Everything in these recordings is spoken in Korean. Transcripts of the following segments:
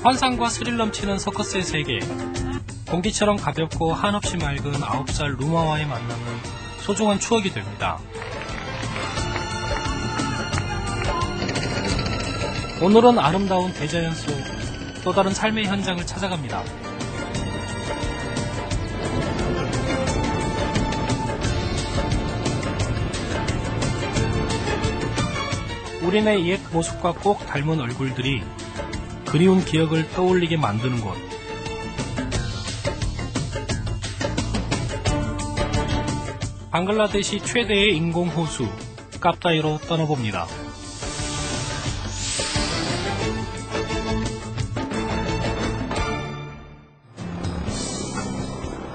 환상과 스릴 넘치는 서커스의 세계, 공기처럼 가볍고 한없이 맑은 9살 루마와의 만남은 소중한 추억이 됩니다. 오늘은 아름다운 대자연 속 또 다른 삶의 현장을 찾아갑니다. 우리네 옛 모습과 꼭 닮은 얼굴들이 그리운 기억을 떠올리게 만드는 곳. 방글라데시 최대의 인공호수 깝다이로 떠나봅니다.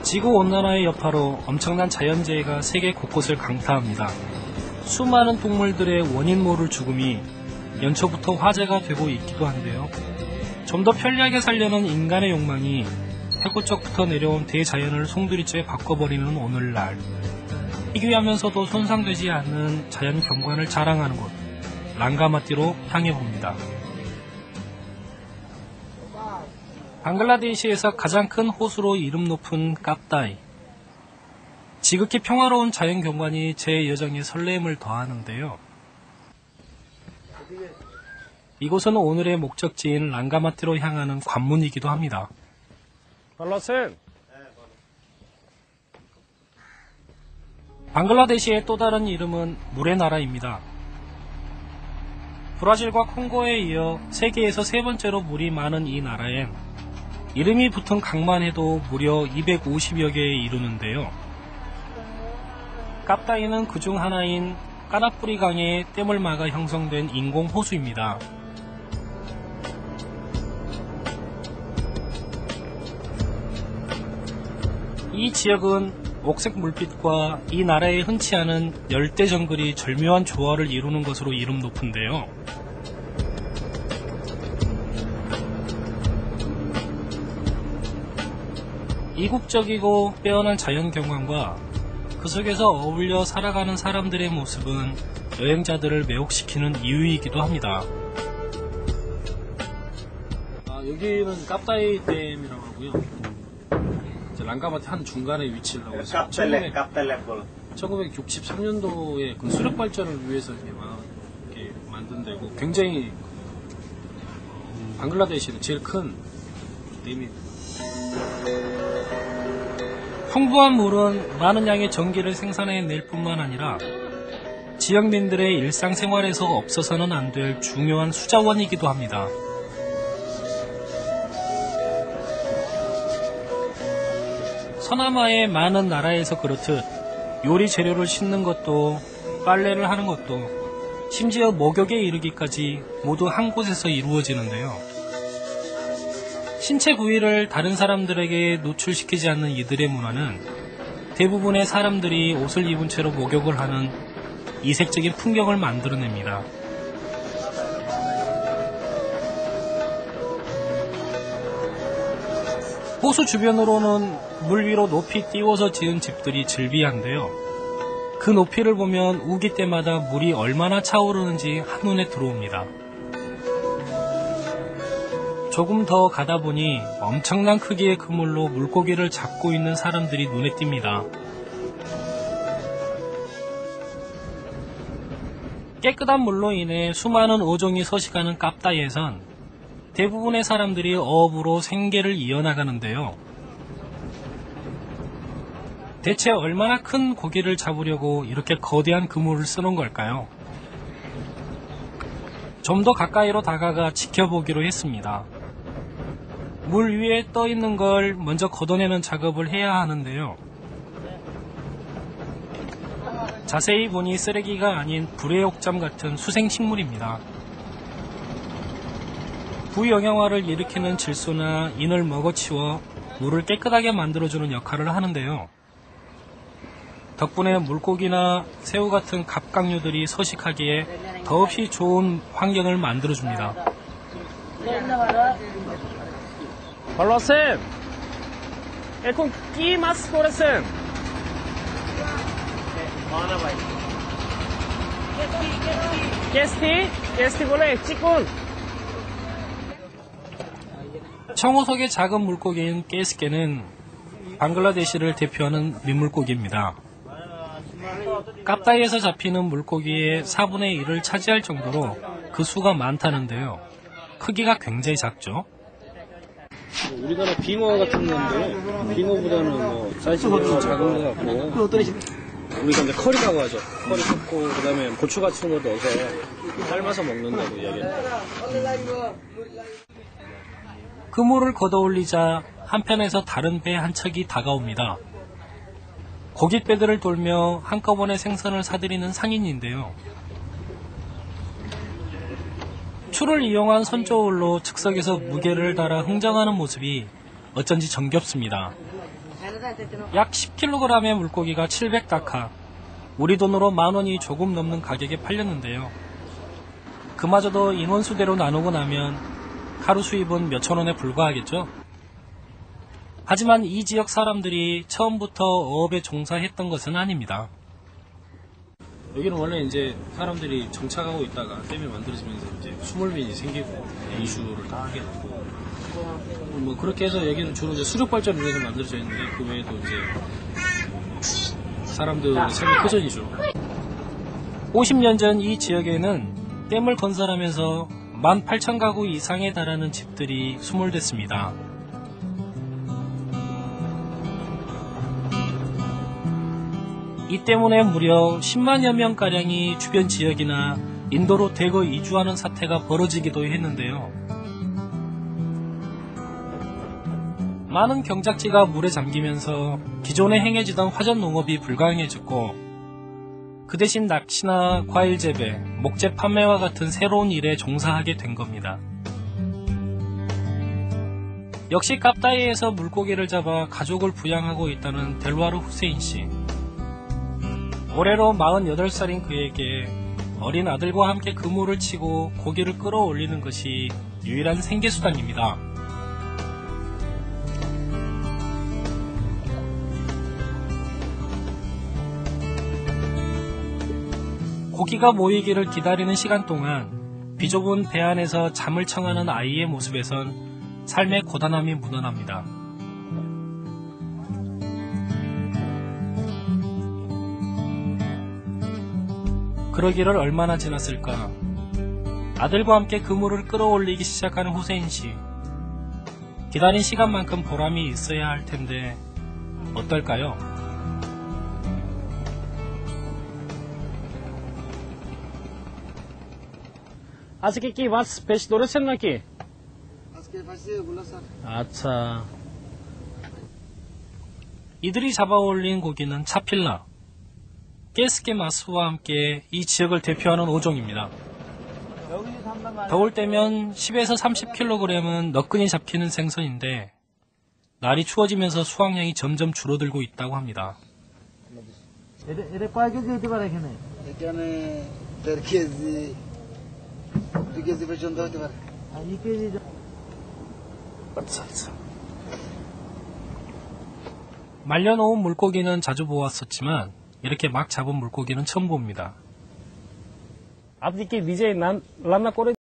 지구온난화의 여파로 엄청난 자연재해가 세계 곳곳을 강타합니다. 수많은 동물들의 원인 모를 죽음이 연초부터 화제가 되고 있기도 한데요. 좀 더 편리하게 살려는 인간의 욕망이 해구 쪽부터 내려온 대자연을 송두리째 바꿔버리는 오늘날, 희귀하면서도 손상되지 않는 자연 경관을 자랑하는 곳, 랑가마띠로 향해봅니다. 방글라데시에서 가장 큰 호수로 이름 높은 깝다이. 지극히 평화로운 자연 경관이 제 여정에 설렘을 더하는데요. 이곳은 오늘의 목적지인 랑가마띠로 향하는 관문이기도 합니다. 방글라데시의 또 다른 이름은 물의 나라입니다. 브라질과 콩고에 이어 세계에서 세 번째로 물이 많은 이 나라엔 이름이 붙은 강만 해도 무려 250여 개에 이르는데요. 깝다이는 그중 하나인 까나뿌리 강의 댐을 막아 형성된 인공 호수입니다. 이 지역은 옥색 물빛과 이 나라에 흔치 않은 열대 정글이 절묘한 조화를 이루는 것으로 이름 높은데요. 이국적이고 빼어난 자연 경관과 그 속에서 어울려 살아가는 사람들의 모습은 여행자들을 매혹시키는 이유이기도 합니다. 여기는 깝다이 댐이라고 하고요. 랑가마티 한 중간에 위치를 하고 있어요. 1963년도에 그 수력 발전을 위해서 이렇게 만든 데고, 굉장히 방글라데시는 제일 큰 댐입니다. 풍부한 물은 많은 양의 전기를 생산해낼 뿐만 아니라 지역민들의 일상생활에서 없어서는 안 될 중요한 수자원이기도 합니다. 서남아의 많은 나라에서 그렇듯 요리 재료를 싣는 것도, 빨래를 하는 것도, 심지어 목욕에 이르기까지 모두 한 곳에서 이루어지는데요. 신체 부위를 다른 사람들에게 노출시키지 않는 이들의 문화는 대부분의 사람들이 옷을 입은 채로 목욕을 하는 이색적인 풍경을 만들어냅니다. 호수 주변으로는 물 위로 높이 띄워서 지은 집들이 즐비한데요. 그 높이를 보면 우기 때마다 물이 얼마나 차오르는지 한눈에 들어옵니다. 조금 더 가다 보니 엄청난 크기의 그물로 물고기를 잡고 있는 사람들이 눈에 띕니다. 깨끗한 물로 인해 수많은 어종이 서식하는 깝다이에선 대부분의 사람들이 어업으로 생계를 이어나가는데요. 대체 얼마나 큰 고기를 잡으려고 이렇게 거대한 그물을 쓰는 걸까요? 좀 더 가까이로 다가가 지켜보기로 했습니다. 물 위에 떠 있는 걸 먼저 걷어내는 작업을 해야 하는데요. 자세히 보니 쓰레기가 아닌 불의 옥잠 같은 수생식물입니다. 부영양화를 일으키는 질소나 인을 먹어치워 물을 깨끗하게 만들어주는 역할을 하는데요. 덕분에 물고기나 새우 같은 갑각류들이 서식하기에 더없이 좋은 환경을 만들어줍니다. 발로쌤, 에콘 끼마스 코레쌤. 게스티 볼래, 치콘. 청호석의 작은 물고기인 깨스케는 방글라데시를 대표하는 민물고기입니다. 깝다이에서 잡히는 물고기의 4분의 1을 차지할 정도로 그 수가 많다는데요. 크기가 굉장히 작죠. 우리나라 빙어 같은 건데 빙어보다는 뭐 사이즈가 좀 작은 것 같고 우리가 이제 커리라고 하죠. 커리 섞고 그다음에 고추 같은 거 넣어서 삶아서 먹는다고 이야기합니다. 그물을 걷어올리자 한편에서 다른 배 한 척이 다가옵니다. 고깃배들을 돌며 한꺼번에 생선을 사들이는 상인인데요. 추를 이용한 선조울로 즉석에서 무게를 달아 흥정하는 모습이 어쩐지 정겹습니다. 약 10kg의 물고기가 700다카, 우리 돈으로 10,000원이 조금 넘는 가격에 팔렸는데요. 그마저도 인원수대로 나누고 나면 하루 수입은 몇천 원에 불과하겠죠. 하지만 이 지역 사람들이 처음부터 어업에 종사했던 것은 아닙니다. 여기는 원래 이제 사람들이 정착하고 있다가 댐이 만들어지면서 이제 수몰민이 생기고 이슈를 다 하게 되고 뭐 그렇게 해서 여기는 주로 이제 수력 발전을 위해서 만들어져 있는데 그 외에도 이제 사람들의 삶의 표전이죠. 50년 전 이 지역에는 댐을 건설하면서 18,000가구 이상에 달하는 집들이 수몰됐습니다. 이 때문에 무려 10만여 명가량이 주변 지역이나 인도로 대거 이주하는 사태가 벌어지기도 했는데요. 많은 경작지가 물에 잠기면서 기존에 행해지던 화전 농업이 불가능해졌고 그 대신 낚시나 과일 재배, 목재 판매와 같은 새로운 일에 종사하게 된 겁니다. 역시 깝다이에서 물고기를 잡아 가족을 부양하고 있다는 델와르 후세인 씨. 올해로 48살인 그에게 어린 아들과 함께 그물을 치고 고기를 끌어올리는 것이 유일한 생계수단입니다. 고기가 모이기를 기다리는 시간 동안 비좁은 배 안에서 잠을 청하는 아이의 모습에선 삶의 고단함이 묻어납니다. 그러기를 얼마나 지났을까. 아들과 함께 그물을 끌어올리기 시작하는 후세인 씨. 기다린 시간만큼 보람이 있어야 할 텐데 어떨까요? 아직이 কি মাছ বেশ ধরেছেন নাকি? আজকে পাইছি ওগুলো স্যার। আচ্ছা. 이들이 잡아올린 고기는 차필라, 깨스케 마스와 함께 이 지역을 대표하는 어종입니다. 더울 때면 10에서 30kg은 너끈히 잡히는 생선인데 날이 추워지면서 수확량이 점점 줄어들고 있다고 합니다. এটা কয় কেজি হতে পারে এখানে? এখানে 1.5 কেজি 2 কেজি পর্যন্ত হতে পারে। আর 2 কেজি 말려놓은 물고기는 자주 보았었지만 이렇게 막 잡은 물고기는 처음 봅니다. আপনি কি নিজে রান্না করে